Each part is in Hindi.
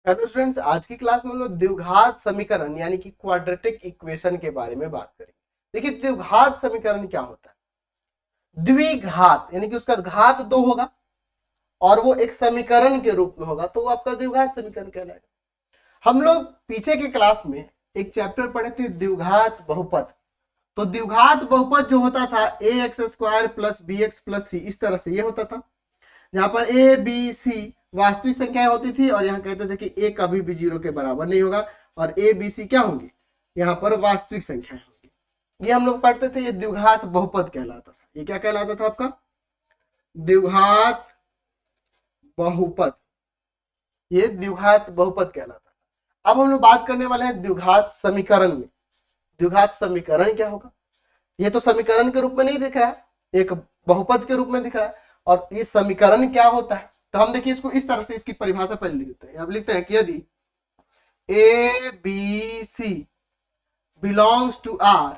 हेलो स्टूडेंट्स, आज की क्लास में हम लोग द्विघात समीकरण यानी कि क्वाड्रेटिक इक्वेशन के बारे में बात करेंगे। देखिए, द्विघात समीकरण क्या होता है। द्विघात यानी कि उसका घात 2 होगा और वो एक समीकरण के रूप में होगा, तो वो आपका द्विघात समीकरण कहलाएगा। हम लोग पीछे के क्लास में एक चैप्टर पढ़े थे, द्विघात बहुपद। तो द्विघात बहुपद जो होता था A x square plus B x plus C, इस तरह से ये होता था, जहां पर ए बी सी वास्तविक संख्याएं होती थी और यहाँ कहते थे कि ए कभी भी 0 के बराबर नहीं होगा और ए बी सी क्या होंगी, यहाँ पर वास्तविक संख्याएं होंगी। ये हम लोग पढ़ते थे, ये द्विघात बहुपद कहलाता था। ये क्या कहलाता था आपका? द्विघात बहुपद। ये द्विघात बहुपद कहलाता था। अब हम लोग बात करने वाले हैं द्विघात समीकरण में। द्विघात समीकरण क्या होगा? ये तो समीकरण के रूप में नहीं दिख रहा है, एक बहुपद के रूप में दिख रहा है। और इस समीकरण क्या होता है, तो हम देखिए इसको इस तरह से, इसकी परिभाषा पहले लिख देते हैं। अब लिखते हैं कि यदि A B C belongs to R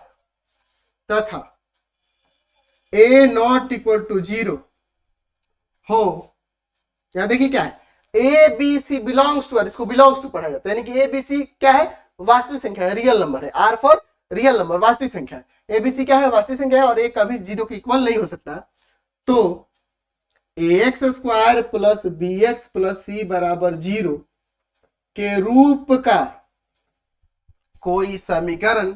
तथा ए नॉट इक्वल टू 0 हो, यहां देखिए क्या है, A B C belongs to R, इसको बिलोंग्स टू पढ़ा जाता है, यानी कि ए बी सी क्या है? वास्तविक संख्या है, रियल नंबर है। आर फॉर रियल नंबर, वास्तविक संख्या है। ए बी सी क्या है? वास्तविक संख्या है और ए कभी 0 के इक्वल नहीं हो सकता। तो x square plus B x plus C बराबर 0 के रूप का कोई समीकरण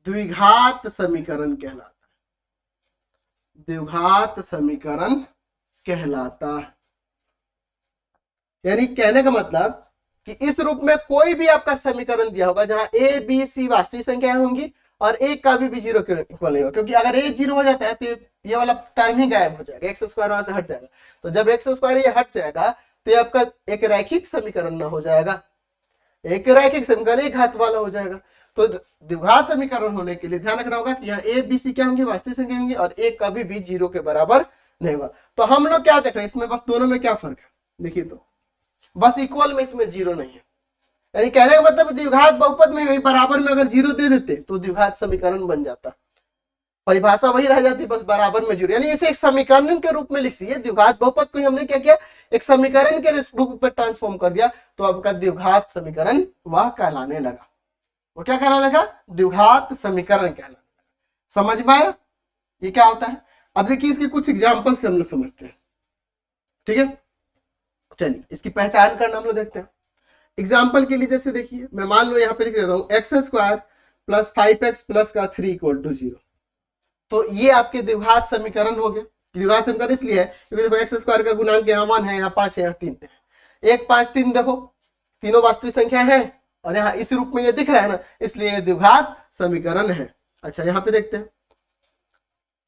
द्विघात समीकरण कहलाता है। द्विघात समीकरण कहलाता है, यानी कहने का मतलब कि इस रूप में कोई भी आपका समीकरण दिया होगा जहां ए बी सी वास्तविक संख्याएं होंगी और ए कभी भी 0 के इक्वल नहीं होगा, क्योंकि अगर ए 0 हो जाता है तो ये वाला टर्म ही गायब हो जाएगा, एक्स स्क्वायर वहां से हट जाएगा। तो जब एक्स स्क्वायर ये हट जाएगा तो ये आपका एक रैखिक समीकरण ना हो जाएगा, एक रैखिक समीकरण एक घात वाला हो जाएगा। तो द्विघात समीकरण होने के लिए ध्यान रखना होगा कि यहाँ ए बी सी क्या होंगे? वास्तविक संख्या होंगी और ए कभी भी 0 के बराबर नहीं होगा। तो हम लोग क्या देख रहे हैं इसमें, बस दोनों में क्या फर्क है देखिए, तो बस इक्वल में इसमें 0 नहीं है, यानी कहने का मतलब द्विघात बहुपद में बराबर में अगर 0 दे देते तो द्विघात समीकरण बन जाता, परिभाषा वही रह जाती, बस बराबर में 0, यानी इसे एक समीकरण के रूप में लिख दिए। द्विघात बहुपद को हमने क्या किया, एक समीकरण के रूप में ट्रांसफॉर्म कर दिया, तो आपका द्विघात समीकरण वह कहलाने लगा। वो क्या कहलाने लगा? द्विघात समीकरण कहलाने लगा। समझ में आया ये क्या होता है? अब देखिए इसके कुछ एग्जाम्पल से हम लोग समझते हैं, ठीक है। चलिए इसकी पहचान करना हम लोग देखते हैं। एग्जाम्पल के लिए जैसे देखिए, मैं मान लो यहाँ पे लिख देता हूँ x square plus 5x plus का 3 इक्वल टू 0। तो ये आपके द्विघात समीकरण हो गए। द्विघात समीकरण इसलिए है क्योंकि देखो एक्स स्क्वायर का गुणांक यहाँ 1 है, यहाँ 5 है, यहाँ 3 है। 1 5 3 देखो तीनों वास्तविक संख्या है और यहाँ इस रूप में ये दिख रहा है ना, इसलिए द्विघात समीकरण है। अच्छा यहाँ पे देखते हैं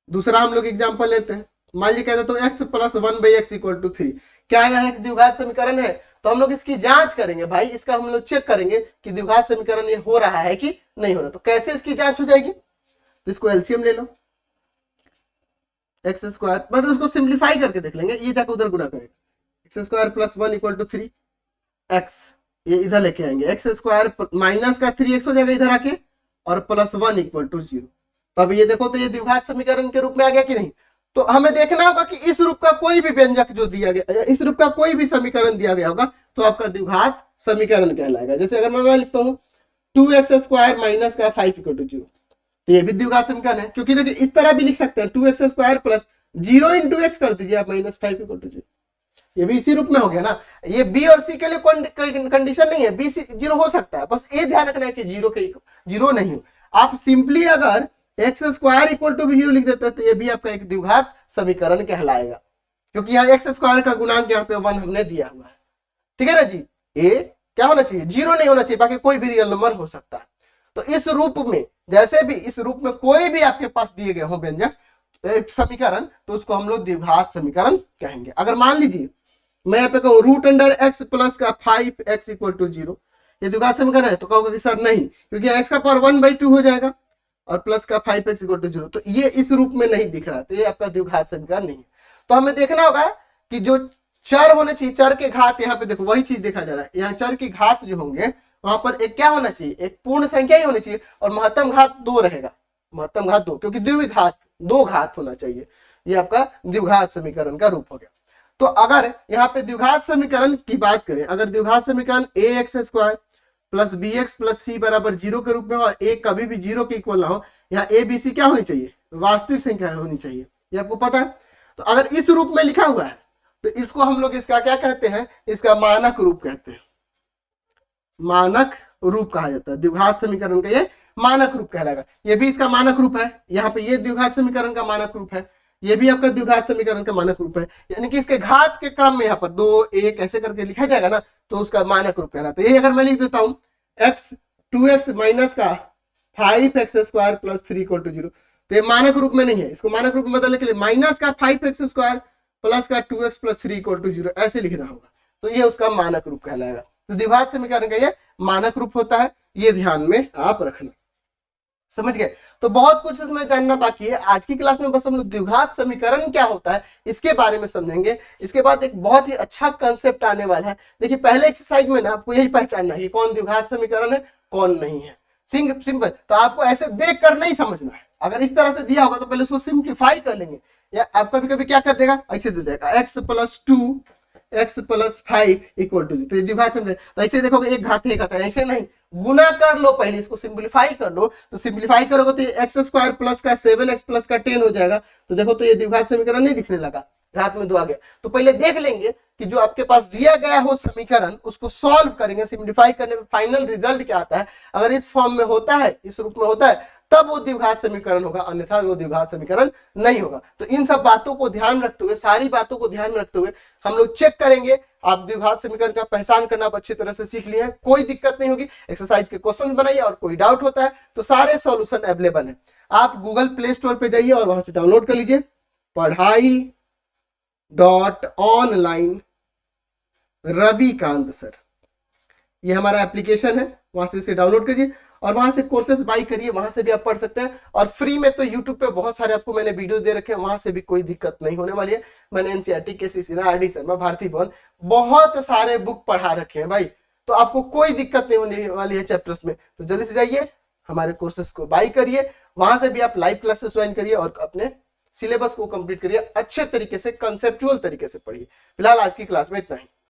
दूसरा हम लोग एग्जाम्पल लेते हैं। मान लीजिए कहते तो x plus 1/x equal to 3, क्या है? एक द्विघात समीकरण है। तो हम लोग इसकी जांच करेंगे भाई, इसका हम लोग चेक करेंगे कि द्विघात समीकरण ये हो रहा है कि नहीं हो रहा। तो कैसे इसकी जांच हो जाएगी? तो इसको एलसीएम ले लो, एक्स स्क्वायर, मतलब उसको सिंप्लीफाई करके देख लेंगे, ये जाकर उधर गुना करेगा। X square plus 1 equal to 3 x, ये इधर लेके आएंगे, एक्स स्क्वायर माइनस का 3x हो जाएगा इधर आके और प्लस 1 इक्वल टू 0। तब ये देखो तो ये द्विघात समीकरण के रूप में आ गया कि नहीं? तो हमें देखना होगा कि इस रूप का कोई भी व्यंजक जो दिया गया, इस रूप का कोई भी समीकरण दिया गया होगा तो आपका द्विघात समीकरण कहलाएगा। जैसे अगर मैं लिखता हूँ 2x स्क्वायर माइनस का 5 इक्वल टू 0, तो ये भी द्विघात समीकरण है, क्योंकि देखिए इस तरह भी लिख सकते हैं 2x square plus 0 into x कर दीजिए आप माइनस 5 इक्वल टू 0, ये भी इसी रूप में हो गया ना। ये बी और सी के लिए कोई कंडीशन नहीं है, बी सी 0 हो सकता है, बस ये ध्यान रखना है कि 0 नहीं हो। आप सिंपली अगर एक्स स्क्वायर इक्वल टू 0 लिख देते हैं तो ये भी आपका एक द्विघात समीकरण कहलाएगा, क्योंकि यहाँ एक्स स्क्वायर का गुणांक यहाँ पे 1 हमने दिया हुआ है, ठीक है ना जी। ए क्या होना चाहिए? 0 नहीं होना चाहिए, बाकी कोई भी रियल नंबर हो सकता है। तो इस रूप में, जैसे भी इस रूप में कोई भी आपके पास दिए गए हो व्यंजक एक समीकरण, तो उसको हम लोग द्विघात समीकरण कहेंगे। अगर मान लीजिए मैं यहाँ पे कहूँ रूट अंडर एक्स प्लस का 5x इक्वल टू 0, ये द्विघात समीकरण है, तो कहोगे कि सर नहीं, क्योंकि x का पावर 1/2 हो जाएगा और प्लस का 5x इक्वल टू 0, तो ये इस रूप में नहीं दिख रहा, तो ये आपका द्विघात समीकरण नहीं है। तो हमें देखना होगा कि जो चर होने चाहिए, चर के घात, यहाँ पे देखो वही चीज देखा जा रहा है, यहाँ चर के घात जो होंगे वहां पर एक क्या होना चाहिए, एक पूर्ण संख्या ही होनी चाहिए और महत्तम घात 2 रहेगा, महत्तम घात 2, क्योंकि द्विघात 2 घात होना चाहिए। ये आपका द्विघात समीकरण का रूप हो गया। तो अगर यहाँ पे द्विघात समीकरण की बात करें, अगर द्विघात समीकरण ax² plus bx plus c बराबर 0 के रूप में हो और a कभी भी 0 के इक्वल ना हो, यहाँ a b c क्या होनी चाहिए, वास्तविक संख्या होनी चाहिए, ये आपको पता है। तो अगर इस रूप में लिखा हुआ है तो इसको हम लोग इसका क्या कहते हैं, इसका मानक रूप कहते हैं, मानक रूप कहा जाता है। द्विघात समीकरण का ये मानक रूप कहलाएगा। ये भी इसका मानक रूप है, यहाँ पे ये द्विघात समीकरण का मानक रूप है, ये भी आपका द्विघात समीकरण का मानक रूप है, यानी कि इसके घात के क्रम में यहाँ पर 2 1 ऐसे करके लिखा जाएगा ना, तो उसका मानक रूप कहलाता है। यही अगर मैं लिख देता हूं x 2x माइनस का 5x² प्लस 3 इक्वल टू 0, तो ये मानक रूप में नहीं है, इसको मानक रूप में बदलने के लिए माइनस का 5x² प्लस का 2x प्लस 3 इक्वल टू 0 ऐसे लिखना होगा, तो ये उसका मानक रूप कहलाएगा। तो द्विघात समीकरण का ये मानक रूप होता है, ये ध्यान में आप रखना, समझ गए। तो बहुत कुछ इसमें जानना बाकी है। आज की क्लास में बस हम लोग द्विघात समीकरण क्या होता है इसके बारे में समझेंगे। इसके बाद एक बहुत ही अच्छा कंसेप्ट आने वाला है। देखिए पहले एक्सरसाइज में ना आपको यही पहचानना है कि कौन द्विघात समीकरण है कौन नहीं है, सिंपल। तो आपको ऐसे देख कर नहीं समझना है, अगर इस तरह से दिया होगा तो पहले उसको सिंप्लीफाई कर लेंगे, या आप कभी कभी क्या कर देगा, ऐसे दे देगा x plus 2 x plus 5 equal to 0, तो ये द्विघात समीकरण। तो ऐसे देखोगे एक घात है, एक घात है, ऐसे नहीं, गुना कर लो, पहले इसको सिंप्लीफाई कर लो। तो सिंप्लीफाई करोगे तो x² प्लस का 7x प्लस का 10 हो जाएगा। तो देखो तो ये द्विघात समीकरण नहीं दिखने लगा, घात में 2 आ गया। तो पहले देख लेंगे कि जो आपके पास दिया गया हो समीकरण उसको सॉल्व करेंगे, सिंप्लीफाई करने में फाइनल रिजल्ट क्या आता है। अगर इस फॉर्म में होता है, इस रूप में होता है, तब वो द्विघात समीकरण होगा, अन्यथा वो द्विघात समीकरण नहीं होगा। तो इन सब बातों को ध्यान रखते हुए, सारी बातों को ध्यान में रखते हुए हम लोग चेक करेंगे। आप द्विघात समीकरण का पहचान करना आप अच्छी तरह से सीख लिए हैं, कोई दिक्कत नहीं होगी। एक्सरसाइज के क्वेश्चन बनाइए और कोई डाउट होता है तो सारे सॉल्यूशन अवेलेबल है। आप गूगल प्ले स्टोर पे जाइए और वहां से डाउनलोड कर लीजिए पढ़ाई.online रविकांत सर, ये हमारा एप्लीकेशन है, वहां से इसे डाउनलोड कीजिए और वहां से कोर्सेज बाई करिए, वहां से भी आप पढ़ सकते हैं। और फ्री में तो यूट्यूब पे बहुत सारे आपको मैंने वीडियो दे रखे हैं, वहां से भी कोई दिक्कत नहीं होने वाली है। मैंने एनसीईआरटी के RD शर्मा, भारती भवन, बहुत सारे बुक पढ़ा रखे हैं भाई, तो आपको कोई दिक्कत नहीं होने वाली है चैप्टर्स में। तो जल्दी से जाइए हमारे कोर्सेज को बाई करिए, वहां से भी आप लाइव क्लासेस ज्वाइन करिए और अपने सिलेबस को कंप्लीट करिए, अच्छे तरीके से कंसेप्चुअल तरीके से पढ़िए। फिलहाल आज की क्लास में इतना ही।